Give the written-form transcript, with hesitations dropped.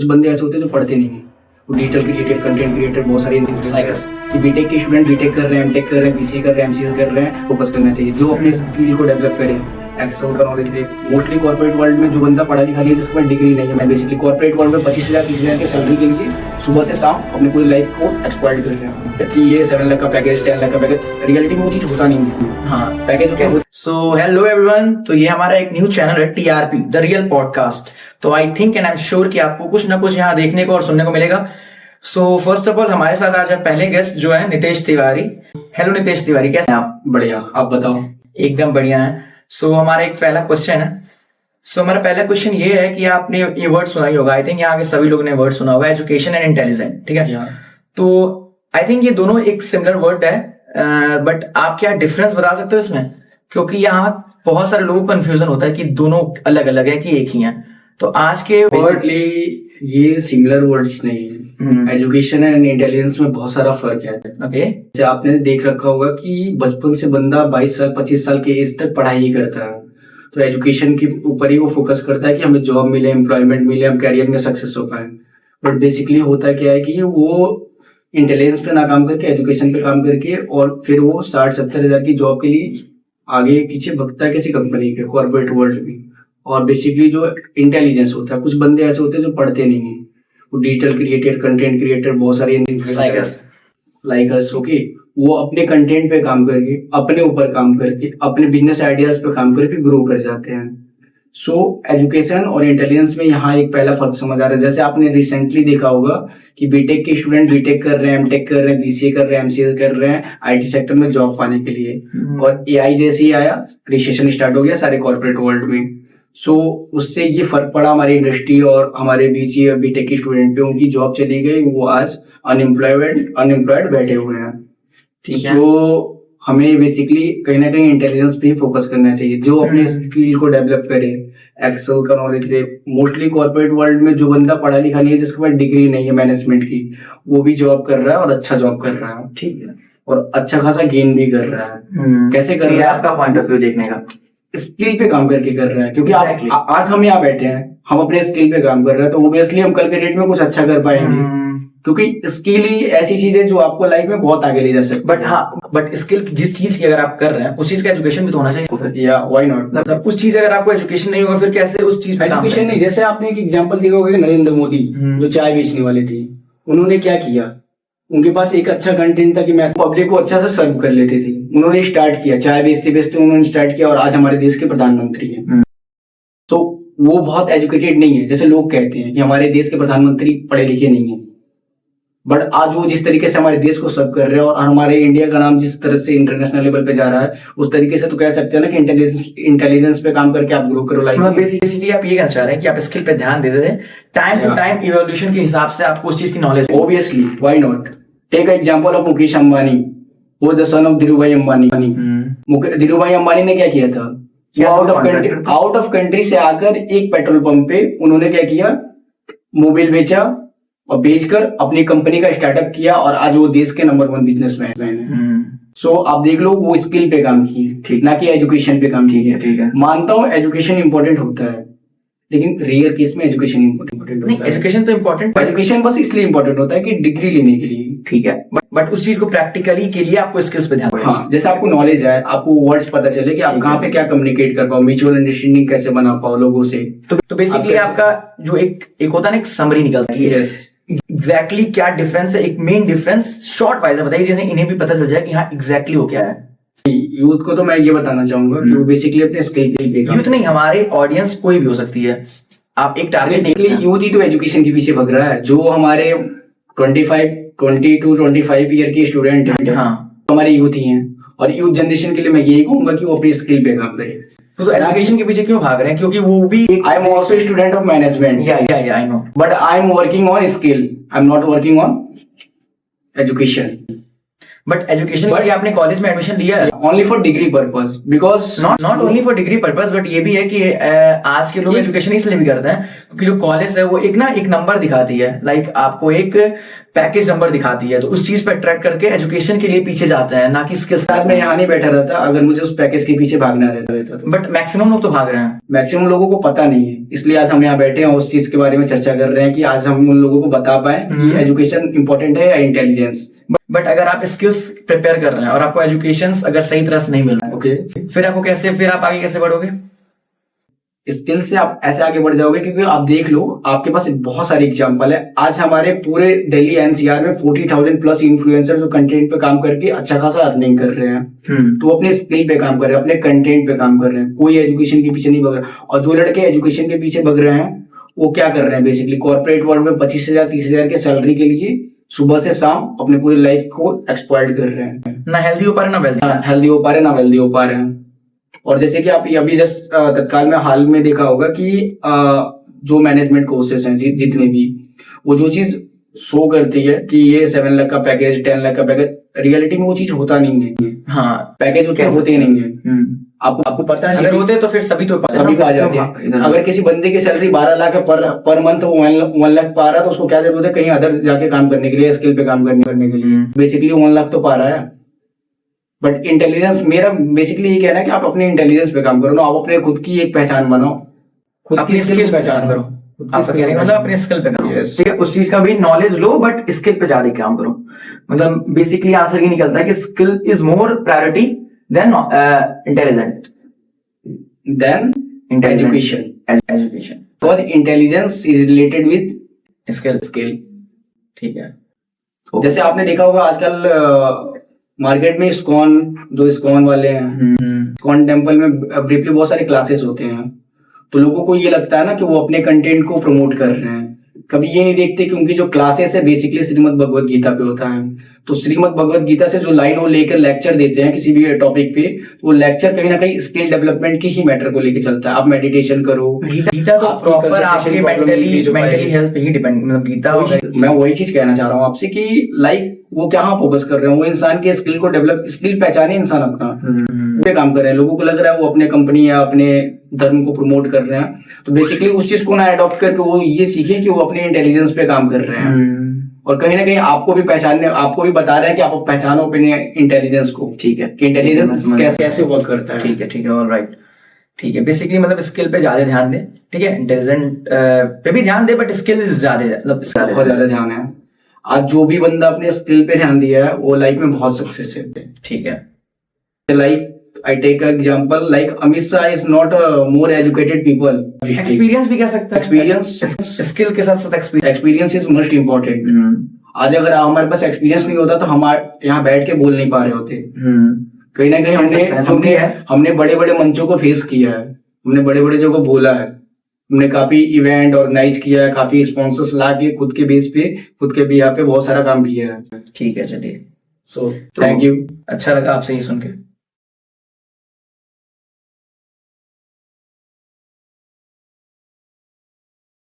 कुछ बंदे ऐसे होते हैं जो पढ़ते नहीं है, वो डिजिटल क्रिएटर, कंटेंट क्रिएटर, बहुत सारे कि बीटेक के स्टूडेंट बीटेक कर रहे हैं, एमटेक कर रहे हैं, बीसीए कर रहे हैं, एमसीए कर रहे हैं, फोकस करना चाहिए जो अपने स्किल को डेवलप करे, एक्सेल का नॉलेज ले। मोस्टली कॉर्पोरेट वर्ल्ड में जो बंदा पढ़ा लिखा नहीं है, जिसके पास डिग्री नहीं है, मैं बेसिकली कॉर्पोरेट वर्ल्ड में 25,000 30,000 की सैलरी के लिए सुबह से शाम अपनी पूरी लाइफ को एक्सप्लॉइट कर रहे हैं कि ये 7 लाख का पैकेज, 10 लाख का पैकेज, रियलिटी में वो चीज होता नहीं है। हाँ, पैकेज क्या है? सो हेलो एवरीवन, तो ये हमारा एक न्यू चैनल है टीआरपी द रियल पॉडकास्ट। तो I think and I am sure कि आपको कुछ ना कुछ यहाँ देखने को और सुनने को मिलेगा। सो फर्स्ट ऑफ ऑल हमारे साथ आज पहले गेस्ट जो है नितेश तिवारी। हेलो नितेश तिवारी, कैसे हैं आप? बढ़िया, आप बताओ। एकदम बढ़िया है। सो हमारा एक पहला क्वेश्चन है। हमारा पहला क्वेश्चन ये है कि आपने ये वर्ड सुना ही होगा, आई थिंक यहाँ के सभी लोगों ने वर्ड सुना होगा, एजुकेशन एंड इंटेलिजेंट। ठीक है, तो आई थिंक ये दोनों एक सिमिलर वर्ड है, बट आप क्या डिफरेंस बता सकते हो इसमें? क्योंकि यहाँ बहुत सारे लोगों को कंफ्यूजन होता है कि दोनों अलग अलग है कि एक ही है। तो आज के बेसिकली ये सिमिलर वर्ड्स नहीं है। एजुकेशन एंड इंटेलिजेंस में बहुत सारा फर्क है। ओके, जैसे आपने देख रखा होगा कि बचपन से बंदा 22 साल 25 साल के एज तक पढ़ाई ही करता है, तो एजुकेशन के ऊपर ही वो फोकस करता है कि हमें जॉब मिले, एम्प्लॉयमेंट मिले, हम कैरियर में सक्सेस हो पाए। बट बेसिकली होता क्या है कि वो इंटेलिजेंस पे ना काम करके एजुकेशन पे काम करके और फिर वो 60-70 हजार की जॉब के लिए आगे पीछे भगता है किसी कंपनी के, कॉर्पोरेट वर्ल्ड में। और बेसिकली जो इंटेलिजेंस होता है, कुछ बंदे ऐसे होते हैं जो पढ़ते नहीं है, वो डिजिटल क्रिएटर, कंटेंट क्रिएटर, बहुत सारे लाइक अस, ओके, वो अपने कंटेंट पे काम करके, अपने ऊपर काम करके, अपने बिजनेस आइडियाज पे काम करके ग्रो कर जाते हैं। सो एजुकेशन और इंटेलिजेंस में यहाँ एक पहला फर्क समझ आ रहा है। जैसे आपने रिसेंटली देखा होगा कि बीटेक के स्टूडेंट बीटेक कर रहे हैं, एमटेक कर रहे हैं, बीसीए कर रहे हैं, एमसीए कर रहे हैं आईटी सेक्टर में जॉब पाने के लिए, और एआई जैसे ही आया रिसेशन स्टार्ट हो गया सारे कॉर्पोरेट वर्ल्ड में। सो उससे ये फर्क पड़ा हमारी इंडस्ट्री और हमारे बीसीए और बीटेक के स्टूडेंट पे, उनकी जॉब चली गई, वो आज अनएम्प्लॉयड बैठे हुए हैं। ठीक है, तो हमें बेसिकली कहीं ना कहीं इंटेलिजेंस पे ही फोकस करना चाहिए, जो अपने स्किल को डेवलप करे, एक्सेल का नॉलेज ले। मोस्टली कॉर्पोरेट वर्ल्ड में जो बंदा पढ़ा लिखा नहीं है, जिसके पास डिग्री नहीं है मैनेजमेंट की, वो भी जॉब कर रहा है और अच्छा जॉब कर रहा है। ठीक है, और अच्छा खासा गेन भी कर रहा है। कैसे कर रहा है? आपका पॉइंट ऑफ व्यू देखने का। स्किल पे काम करके कर रहा है, क्योंकि आज हम यहाँ बैठे हैं, हम अपने स्किल पे काम कर रहे हैं, तो ओब्वियसली हम कल के डेट में कुछ अच्छा कर पाएंगे, क्योंकि स्किल ही ऐसी चीज है जो आपको लाइफ में बहुत आगे ले जा सकती है। बट स्किल जिस चीज की अगर आप कर रहे हैं उस चीज का एजुकेशन भी तो होना चाहिए। या व्हाई नॉट, मतलब उस चीज अगर आपको एजुकेशन नहीं होगा फिर कैसे उस चीज पे एजुकेशन नहीं। जैसे आपने एक एग्जांपल देखा होगा नरेंद्र मोदी जो चाय बेचने वाले थे, उन्होंने क्या किया? उनके पास एक अच्छा कंटेंट था कि मैं पब्लिक को अच्छा से सर्व कर लेते थे, उन्होंने स्टार्ट किया, चाय बेचते बेचते उन्होंने स्टार्ट किया और आज हमारे देश के प्रधानमंत्री हैं। तो वो बहुत एजुकेटेड नहीं है, जैसे लोग कहते हैं कि हमारे देश के प्रधानमंत्री पढ़े लिखे नहीं है, बट आज वो जिस तरीके से हमारे देश को सर्व कर रहे हैं और हमारे इंडिया का नाम जिस तरह से इंटरनेशनल लेवल पे जा रहा है, उस तरीके से तो कह सकते हैं ना कि इंटेलिजेंस पे काम करके आप ग्रो करो लाइफ में। बेसिकली आप ये कहना चाह रहे हैं कि आप स्किल पे ध्यान दे रहे हैं, टाइम टू टाइम इवोल्यूशन के हिसाब से आपको उस चीज की knowledge. Obviously, why not. Take example of Mukesh Ambani, वो the son of Dhirubhai Ambani. Dhirubhai Ambani ने क्या किया था? आउट ऑफ कंट्री से आकर एक पेट्रोल पंप पे उन्होंने क्या किया? मोबाइल बेचा और बेचकर अपनी कंपनी का स्टार्टअप किया और आज वो देश के नंबर 1 बिजनेसमैन है। सो आप देख लो, वो स्किल पे काम किए, ना कि एजुकेशन पे काम किए। ठीक है, मानता हूँ एजुकेशन इंपॉर्टेंट होता है, लेकिन रेयर केस में एजुकेशन इंपॉर्टेंट नहीं। एजुकेशन तो इंपॉर्टेंट, एजुकेशन बस इसलिए इंपॉर्टेंट होता है कि डिग्री लेने के लिए। ठीक है, बट उस चीज को प्रैक्टिकली के लिए आपको स्किल्स पे ध्यान। हाँ, जैसे आपको नॉलेज है, आपको वर्ड्स पता चले कि आप कहाँ पे क्या कम्युनिकेट कर पाओ, म्यूचुअल अंडरस्टैंडिंग कैसे बना पाओ लोगों से। तो बेसिकली आपका जो एक होता है ना, एक समरी निकलती है। यस, एग्जैक्टली क्या डिफरेंस है, एक मेन डिफरेंस शॉर्ट वाइज बताइए, जैसे इन्हें भी पता चल जाए कि हाँ एग्जैक्टली वो क्या है। यूथ को तो मैं ये बताना चाहूंगा कि वो बेसिकली अपने स्किल पे। यूथ नहीं, हमारे ऑडियंस कोई भी हो सकती है। आप एक टारगेट निकले, यूथ ही तो एजुकेशन के पीछे भग रहा है। जो हमारे 20-25 ईयर के स्टूडेंट हैं, हाँ, हमारे यूथ ही हैं। और यूथ जनरेशन के लिए मैं यही कहूंगा कि वो अपनी स्किल पे काम करे। तो एजुकेशन के पीछे क्यों भाग रहे हैं? क्योंकि वो भी I am also student of management. I know, but I am working on skill, I am not working on education. But education के लिए आपने कॉलेज में एडमिशन लिया है only for degree purpose, because not only for degree purpose, but ये भी है कि आज के लोग एजुकेशन इसलिए भी करते हैं क्योंकि जो कॉलेज है वो एक नंबर दिखाती है। लाइक आपको एक पैकेज नंबर दिखाती है, तो उस चीज पे अट्रैक्ट करके एजुकेशन के लिए पीछे जाते हैं, ना कि स्किल्स। आज मैं यहाँ नहीं बैठा रहता अगर मुझे उस पैकेज के पीछे भागना रहता तो। बट मैक्सिमम लोग तो भाग रहे हैं। मैक्सिमम लोगों को पता नहीं है, इसलिए आज हम यहाँ बैठे हैं उस चीज के बारे में चर्चा कर रहे हैं कि आज हम उन लोगों को बता पाए कि एजुकेशन इंपॉर्टेंट है या इंटेलिजेंस। बट अगर आप स्किल्स प्रिपेयर कर रहे हैं और आपको एजुकेशन अगर सही तरह से नहीं मिल रहा है, ओके, फिर आप आगे कैसे बढ़ोगे? स्किल से आप ऐसे आगे बढ़ जाओगे क्योंकि आप देख लो आपके पास बहुत सारे एग्जांपल है। आज हमारे पूरे दिल्ली एनसीआर में 40,000 प्लस इन्फ्लुएंसर जो कंटेंट पे काम करके अच्छा खासा अर्निंग कर रहे हैं। तो अपने स्किल पे काम कर रहे हैं, अपने कंटेंट पे काम कर रहे हैं, कोई एजुकेशन के पीछे नहीं भग रहा। और जो लड़के एजुकेशन के पीछे भग रहे हैं वो क्या कर रहे हैं, बेसिकली कॉर्पोरेट वर्ल्ड में 25,000 30,000 के सैलरी के लिए सुबह से शाम अपनी पूरी लाइफ को एक्सप्लॉइट कर रहे हैं। ना हेल्दी हो पा रहे, ना हेल्दी हो पा रहे, ना वेल्दी हो पा रहे हैं। और जैसे कि आप अभी जस्ट तत्काल में हाल में देखा होगा कि जो मैनेजमेंट कोर्सेस हैं जितने भी, वो जो चीज शो करती है कि ये 7 लाख का पैकेज 10 लाख का पैकेज, रियलिटी में वो चीज होता नहीं है। हाँ, पैकेज उतने होते ही नहीं है। आपको पता है, अगर होते तो फिर सभी को आ जाते हैं। अगर किसी बंदे की सैलरी 12 लाख है पर मंथ, 1 लाख पा रहा है तो उसको क्या जरूरत है कहीं अदर जाके काम करने के लिए, स्किल पे काम करने के लिए। बेसिकली 1 लाख तो पा रहा है। बट इंटेलिजेंस, मेरा बेसिकली ये कहना है कि आप अपने इंटेलिजेंस पे काम करो ना, आप अपने खुद की एक पहचान बनाओ, खुद की स्किल पहचान करो। आपका कहने का मतलब अपने स्किल पे करो, Yes. ठीक है। उस चीज का भी नॉलेज लो बट स्किल पे ज्यादा काम करो। मतलब बेसिकली आंसर ये निकलता है कि skill is more priority then intelligent then education. Because intelligence is related with skill. ठीक है। जैसे आपने देखा होगा आजकल मार्केट में इस्कॉन वाले हैं, इस्कॉन टेम्पल में ब्रीफली बहुत सारे क्लासेस होते हैं। तो लोगों को ये लगता है ना कि वो अपने कंटेंट को प्रमोट कर रहे हैं, कभी ये नहीं देखते कि उनकी जो क्लासेस है बेसिकली श्रीमद् भगवत गीता पे होता है। तो श्रीमद् भगवत गीता से जो लाइन वो लेकर लेक्चर देते हैं किसी भी टॉपिक पे, तो वो लेक्चर कहीं ना कहीं स्किल डेवलपमेंट की ही मैटर को लेकर चलता है। आप मेडिटेशन करो, गीता तो प्रॉपर आपके मेंटली हेल्थ पे ही डिपेंड, मतलब गीता। मैं वही चीज कहना चाह रहा हूँ आपसे कि लाइक वो क्या फोकस कर रहे हैं, वो इंसान के स्किल को डेवलप, स्किल पहचाने इंसान अपना पे काम कर रहे हैं। लोगों को लग रहा है वो अपने कंपनी या अपने धर्म को प्रमोट कर रहे हैं, तो बेसिकली उस चीज को ना अडॉप्ट करके वो ये सीखे कि वो अपने इंटेलिजेंस पे काम कर रहे हैं। और कहीं ना कहीं आपको भी पहचानने, आपको भी बता रहे हैं कि आप पहचानो अपने इंटेलिजेंस को। ठीक है, कि इंटेलिजेंस कैसे वर्क करता है। ठीक है, ऑलराइट। ठीक है, बेसिकली मतलब स्किल पे ज्यादा ध्यान दें, ठीक है। इंटेलिजेंट पे भी ध्यान दे बट स्किल ज्यादा, मतलब बहुत ज्यादा ध्यान है। आज जो भी बंदा अपने स्किल पे ध्यान दिया है वो लाइफ में बहुत सक्सेस है। ठीक है। Like I take an example like Amit Shah is not a more educated people. Experience भी कह सकते हैं। एक्सपीरियंस, स्किल के साथ साथ एक्सपीरियंस इज मोस्ट इम्पोर्टेंट। आज अगर हमारे पास एक्सपीरियंस नहीं होता तो हम यहाँ बैठ के बोल नहीं पा रहे होते। कहीं ना कहीं हमने बड़े बड़े मंचों को फेस किया है, हमने बड़े बड़े जगह बोला है, हमने काफी इवेंट ऑर्गेनाइज किया है, काफी स्पॉन्सर्स ला के खुद के बेस पे, खुद के बिहाफ पे बहुत सारा काम किया है। ठीक है, चलिए। So thank you. अच्छा लगा आपसे ये सुन के।